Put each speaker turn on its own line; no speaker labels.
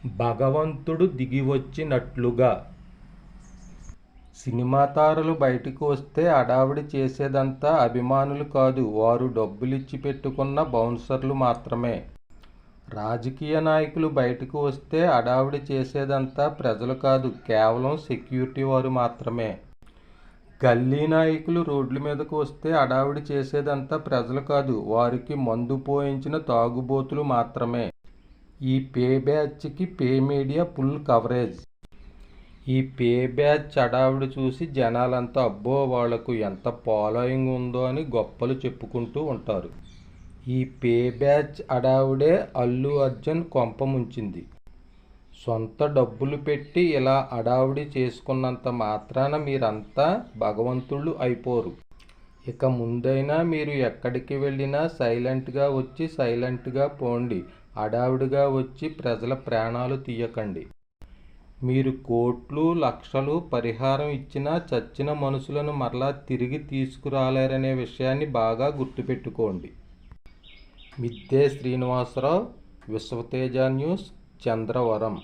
భగవంతుడు దిగివచ్చినట్లుగా. సినిమా తారలు బయటకు వస్తే హడావిడి చేసేదంతా అభిమానులు కాదు, వారు డబ్బులిచ్చి పెట్టుకున్న బౌన్సర్లు మాత్రమే. రాజకీయ నాయకులు బయటకు వస్తే హడావిడి చేసేదంతా ప్రజలు కాదు, కేవలం సెక్యూరిటీ వారు మాత్రమే. గల్లీ నాయకులు రోడ్ల మీదకు వస్తే హడావిడి చేసేదంతా ప్రజలు కాదు, వారికి మందు పోయించిన తాగుబోతులు మాత్రమే. ఈ పే బ్యాచ్కి పే మీడియా ఫుల్ కవరేజ్. ఈ పే బ్యాచ్ హడావిడి చూసి జనాలంతా అబ్బో వాళ్లకు ఎంత ఫాలోయింగ్ ఉందో అని గొప్పలు చెప్పుకుంటూ ఉంటారు. ఈ పే బ్యాచ్ హడావిడే అల్లు అర్జున్ కొంప ముంచింది. సొంత డబ్బులు పెట్టి ఇలా హడావిడి చేసుకున్నంత మాత్రాన మీరంతా భగవంతుళ్ళు అయిపోరు. ఇక ముందైనా మీరు ఎక్కడికి వెళ్ళినా సైలెంట్గా వచ్చి సైలెంట్గా పోండి. హడావిడిగా వచ్చి ప్రజల ప్రాణాలు తీయకండి. మీరు కోట్లు లక్షలు పరిహారం ఇచ్చినా చచ్చిన మనుషులను మరలా తిరిగి తీసుకురాలేరనే విషయాన్ని బాగా గుర్తుపెట్టుకోండి. మిద్దె శ్రీనివాసరావు, విశ్వతేజ న్యూస్, చంద్రవరం.